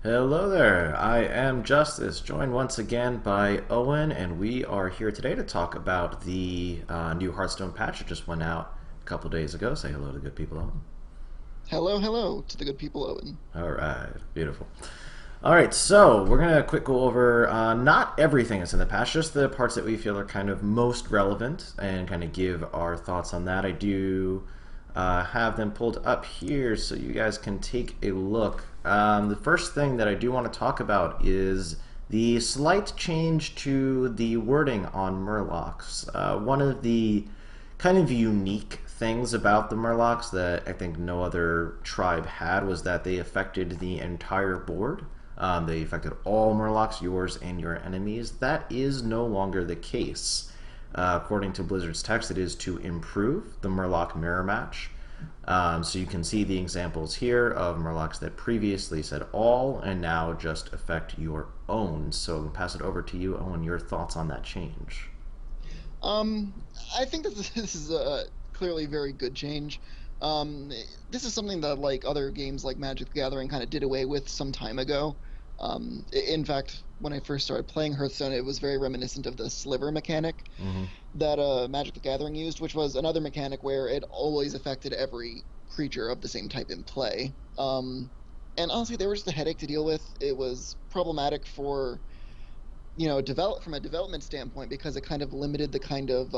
Hello there, I am Justice, joined once again by Owen, and we are here today to talk about the new Hearthstone patch that just went out a couple days ago. Say hello to good people, Owen. Hello, hello to the good people, Owen. Alright, beautiful. Alright, so we're going to quick go over not everything that's in the patch, just the parts that we feel are kind of most relevant and kind of give our thoughts on that. I do have them pulled up here so you guys can take a look. The first thing that I do want to talk about is the slight change to the wording on Murlocs. One of the kind of unique things about the Murlocs that I think no other tribe had was that they affected the entire board. They affected all Murlocs, yours and your enemies. That is no longer the case. According to Blizzard's text, it is to improve the Murloc mirror match. So you can see the examples here of Murlocs that previously said all and now just affect your own. So I'll pass it over to you, Owen, your thoughts on that change. Um, I think that this is a clearly very good change. Um, this is something that like other games like Magic the Gathering kind of did away with some time ago. In fact, when I first started playing Hearthstone, it was very reminiscent of the sliver mechanic Mm-hmm. that Magic the Gathering used, which was another mechanic where it always affected every creature of the same type in play. And honestly, they were just a headache to deal with. It was problematic for develop from a development standpoint because it kind of limited the kind of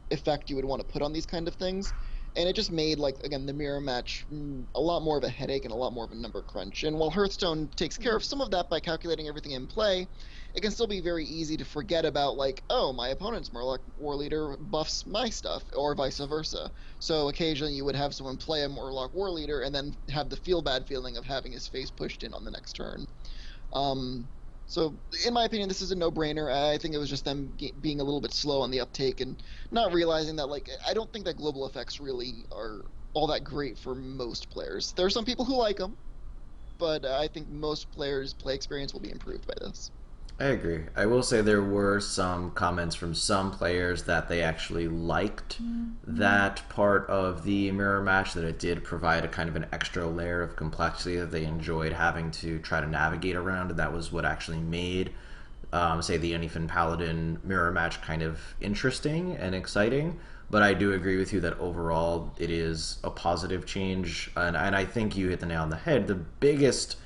effect you would want to put on these kind of things. And it just made, like, again, the mirror match a lot more of a headache and a lot more of a number crunch. And while Hearthstone takes care of some of that by calculating everything in play, it can still be very easy to forget about, like, oh, my opponent's Murloc War Leader buffs my stuff, or vice versa. So occasionally you would have someone play a Murloc War Leader and then have the feel bad feeling of having his face pushed in on the next turn. Um, so, in my opinion, this is a no-brainer. I think it was just them being a little bit slow on the uptake and not realizing that, like, I don't think that global effects really are all that great for most players. There are some people who like them, but I think most players' play experience will be improved by this. I agree. I will say there were some comments from some players that they actually liked that part of the mirror match, that it did provide a kind of an extra layer of complexity that they enjoyed having to try to navigate around. And that was what actually made, say, the Anyfin Paladin mirror match kind of interesting and exciting. But I do agree with you that overall it is a positive change. And I think you hit the nail on the head. The biggest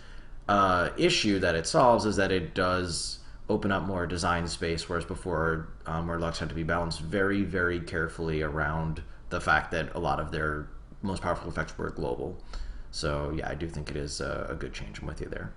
issue that it solves is that it does open up more design space, whereas before Murlocs had to be balanced very, very carefully around the fact that a lot of their most powerful effects were global. So yeah, I do think it is a good change. I'm with you there.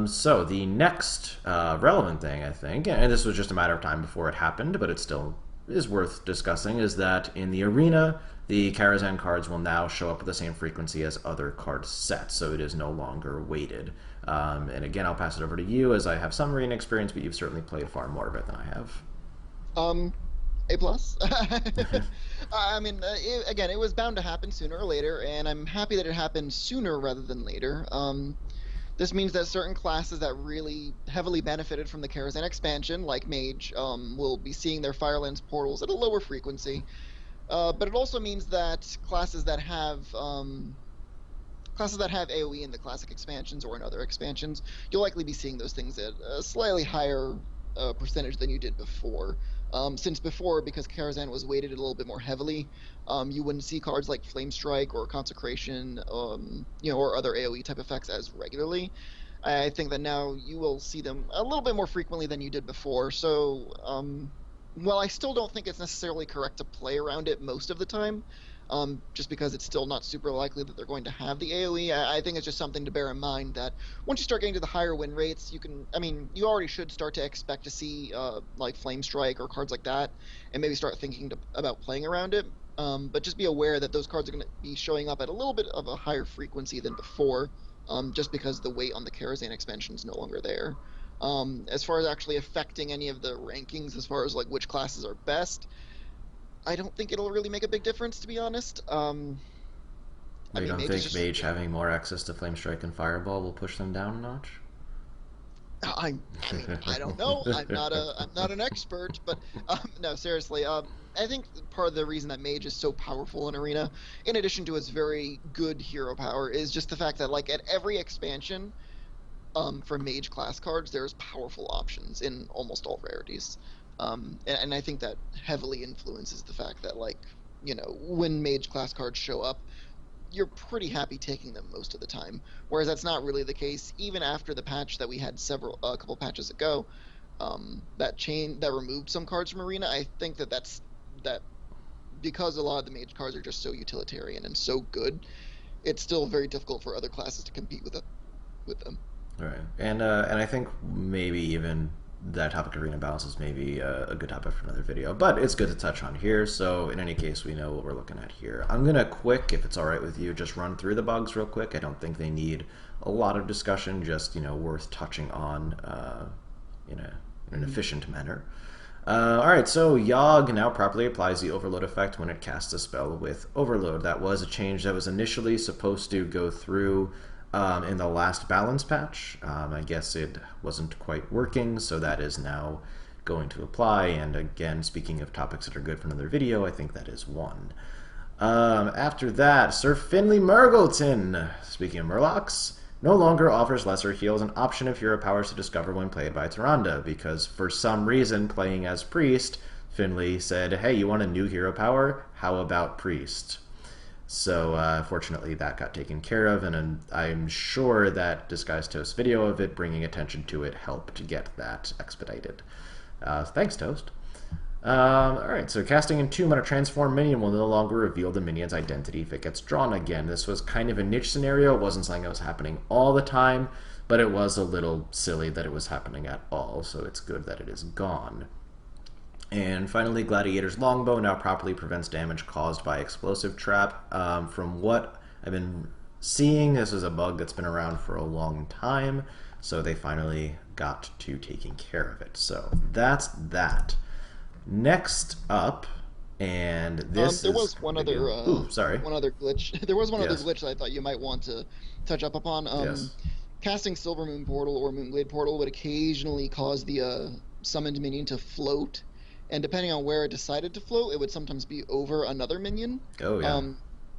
So the next relevant thing, I think, and this was just a matter of time before it happened, but it still is worth discussing, is that in the arena, the Karazhan cards will now show up with the same frequency as other card sets, so it is no longer weighted. And again, I'll pass it over to you as I have some arena experience, but you've certainly played far more of it than I have. Um, A plus. I mean, again, it was bound to happen sooner or later, and I'm happy that it happened sooner rather than later. This means that certain classes that really heavily benefited from the Karazhan expansion, like Mage, will be seeing their Firelands portals at a lower frequency. But it also means that classes that have AoE in the classic expansions or in other expansions, you'll likely be seeing those things at a slightly higher percentage than you did before. Since before, because Karazhan was weighted a little bit more heavily, you wouldn't see cards like Flame Strike or Consecration, or other AoE type effects as regularly. I think that now you will see them a little bit more frequently than you did before. So, while I still don't think it's necessarily correct to play around it most of the time, just because it's still not super likely that they're going to have the AoE. I think it's just something to bear in mind that once you start getting to the higher win rates, you already should start to expect to see like Flame Strike or cards like that, and maybe start thinking about playing around it. But just be aware that those cards are going to be showing up at a little bit of a higher frequency than before, just because the weight on the Karazhan expansion is no longer there. As far as actually affecting any of the rankings, as far as like which classes are best, I don't think it'll really make a big difference, to be honest. I You mean, don't Mage is think just Mage having more access to Flame Strike and Fireball will push them down a notch? I mean, I don't know. I'm not an expert, but no, seriously. I think part of the reason that Mage is so powerful in Arena, in addition to its very good hero power, is just the fact that like at every expansion, for Mage class cards, there's powerful options in almost all rarities, and I think that heavily influences the fact that like when Mage class cards show up, you're pretty happy taking them most of the time. Whereas that's not really the case even after the patch that we had a couple patches ago. That removed some cards from Arena. I think that because a lot of the mage cards are just so utilitarian and so good, it's still very difficult for other classes to compete with them. All right, and I think maybe even that topic of arena balance is maybe a good topic for another video, but it's good to touch on here. So in any case, we know what we're looking at here. I'm gonna if it's all right with you, just run through the bugs real quick. I don't think they need a lot of discussion, just worth touching on in an efficient manner. Alright, so Yogg now properly applies the overload effect when it casts a spell with overload. That was a change that was initially supposed to go through in the last balance patch. I guess it wasn't quite working, so that is now going to apply. And again, speaking of topics that are good for another video, I think that is one. After that, Sir Finley Mrglton, speaking of Murlocs, no longer offers lesser heals an option of hero powers to discover when played by Tyrande, because for some reason, playing as Priest, Finley said, hey, you want a new hero power? How about Priest? So fortunately that got taken care of, and I'm sure that Disguised Toast's video of it bringing attention to it helped get that expedited. Thanks, Toast. Alright, so casting Entomb on a transformed minion will no longer reveal the minion's identity if it gets drawn again. This was kind of a niche scenario. It wasn't something that was happening all the time, but it was a little silly that it was happening at all, so it's good that it is gone. And finally, Gladiator's Longbow now properly prevents damage caused by Explosive Trap. From what I've been seeing, this is a bug that's been around for a long time, so they finally got to taking care of it. So that's that. Next up, and this there was one other sorry. one other glitch. There was one other Yes. glitch that I thought you might want to touch up upon. Yes. Casting Silver Moon Portal or Moonglade Portal would occasionally cause the summoned minion to float, and depending on where it decided to float, it would sometimes be over another minion. Oh yeah.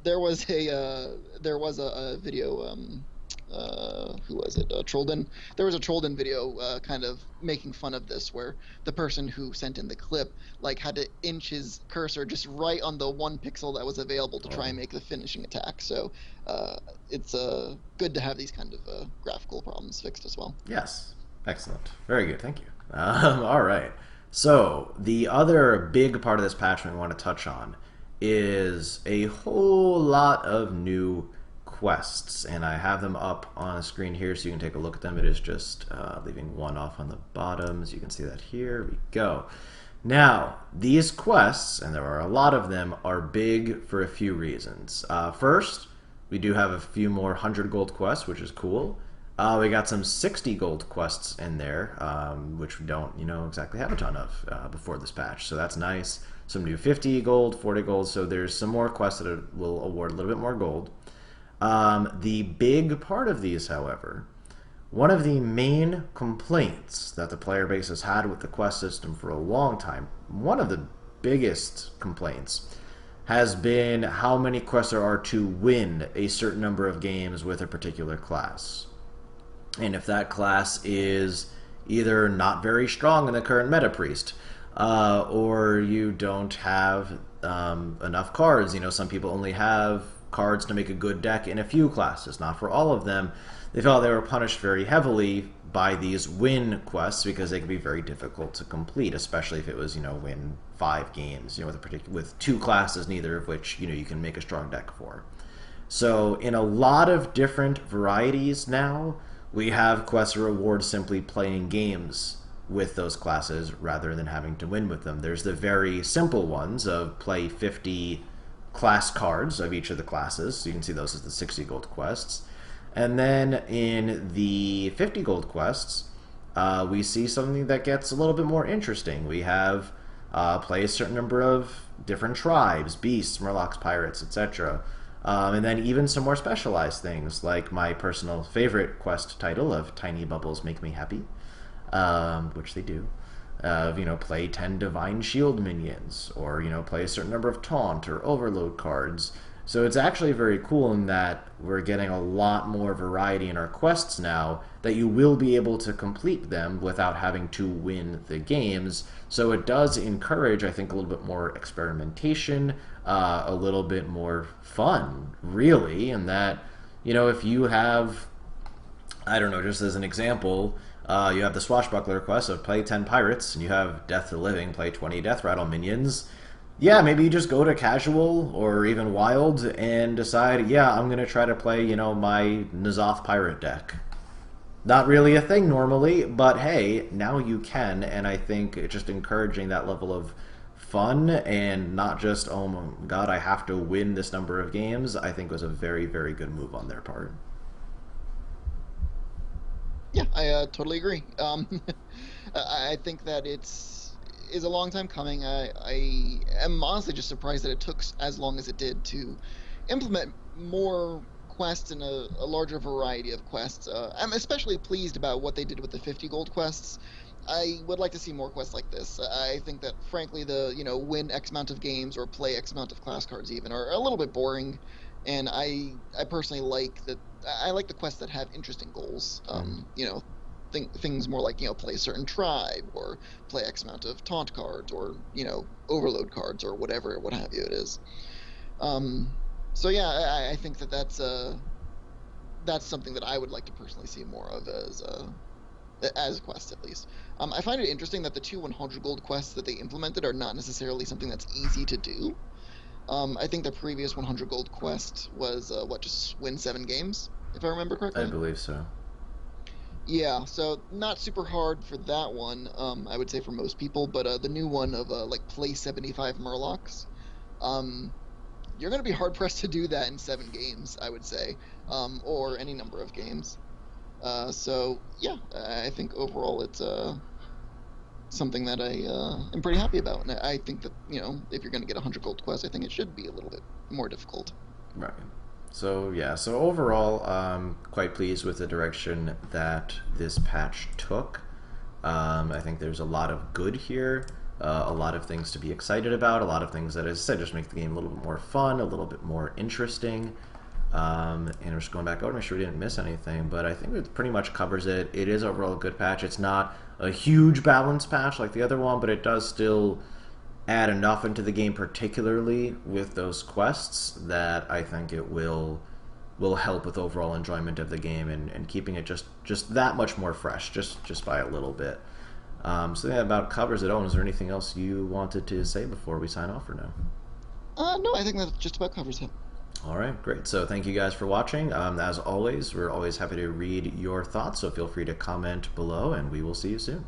There was a video. Who was it? Trollden. There was a Trollden video kind of making fun of this, where the person who sent in the clip like had to inch his cursor just right on the one pixel that was available to try and make the finishing attack. So it's good to have these kind of graphical problems fixed as well. Yes. Excellent. Very good. Thank you. All right. So the other big part of this patch we want to touch on is a whole lot of new quests, and I have them up on the screen here so you can take a look at them. It is just leaving one off on the bottom, so you can see that here we go. Now, these quests, and there are a lot of them, are big for a few reasons. First, we do have a few more 100 gold quests, which is cool. We got some 60 gold quests in there, which we don't, exactly have a ton of before this patch, so that's nice. Some new 50 gold, 40 gold, so there's some more quests that will award a little bit more gold. The big part of these, however, one of the main complaints that the player base has had with the quest system for a long time, one of the biggest complaints, has been how many quests there are to win a certain number of games with a particular class. And if that class is either not very strong in the current meta priest, or you don't have enough cards. Some people only have cards to make a good deck in a few classes, not for all of them. They felt they were punished very heavily by these win quests because they can be very difficult to complete, especially if it was, win 5 games, with 2 classes, neither of which, you can make a strong deck for. So in a lot of different varieties now, we have quests that reward simply playing games with those classes rather than having to win with them. There's the very simple ones of play 50 class cards of each of the classes, so you can see those as the 60 gold quests. And then in the 50 gold quests, we see something that gets a little bit more interesting. We have play a certain number of different tribes, beasts, Murlocs, pirates, etc. And then even some more specialized things, like my personal favorite quest title of Tiny Bubbles Make Me Happy, which they do. Play 10 Divine Shield minions, or, play a certain number of Taunt or Overload cards. So it's actually very cool in that we're getting a lot more variety in our quests now, that you will be able to complete them without having to win the games. So it does encourage, I think, a little bit more experimentation, a little bit more fun, really, and that, if you have, I don't know, just as an example, you have the Swashbuckler quest of play 10 Pirates, and you have Death to the Living, play 20 Death Rattle minions. Yeah, maybe you just go to casual or even wild and decide, yeah, I'm going to try to play, my N'Zoth pirate deck. Not really a thing normally, but hey, now you can, and I think just encouraging that level of fun and not just, oh my god, I have to win this number of games, I think was a very, very good move on their part. Yeah, I totally agree. I think that is a long time coming. I am honestly just surprised that it took as long as it did to implement more quests and a larger variety of quests. I'm especially pleased about what they did with the 50 gold quests. I would like to see more quests like this. I think that, frankly, the win X amount of games or play X amount of class cards even are a little bit boring, and I personally like that. I like the quests that have interesting goals. Things more like play a certain tribe or play X amount of taunt cards or overload cards or whatever, what have you it is. So yeah, I think that that's something that I would like to personally see more of as quests at least. I find it interesting that the two 100 gold quests that they implemented are not necessarily something that's easy to do. I think the previous 100 gold quest was just win 7 games, if I remember I correctly. believe so. Yeah, so not super hard for that one, I would say for most people, but the new one of like play 75 Murlocs, um, you're going to be hard pressed to do that in 7 games, I would say, or any number of games. So yeah, I think overall it's something that I am pretty happy about, and I think that if you're going to get 100 gold quest, I think it should be a little bit more difficult. Right. So yeah, so overall, quite pleased with the direction that this patch took. I think there's a lot of good here, a lot of things to be excited about, a lot of things that, as I said, just make the game a little bit more fun, a little bit more interesting. And I'm just going back over to make sure we didn't miss anything, but I think it pretty much covers it. It is overall a good patch. It's not a huge balance patch like the other one, but it does still add enough into the game, particularly with those quests, that I think it will help with overall enjoyment of the game and keeping it just that much more fresh, just by a little bit. So that about covers it. Owen, is there anything else you wanted to say before we sign off or no? No, I think that just about covers it. All right, great. So thank you guys for watching. As always, we're always happy to read your thoughts, so feel free to comment below, and we will see you soon.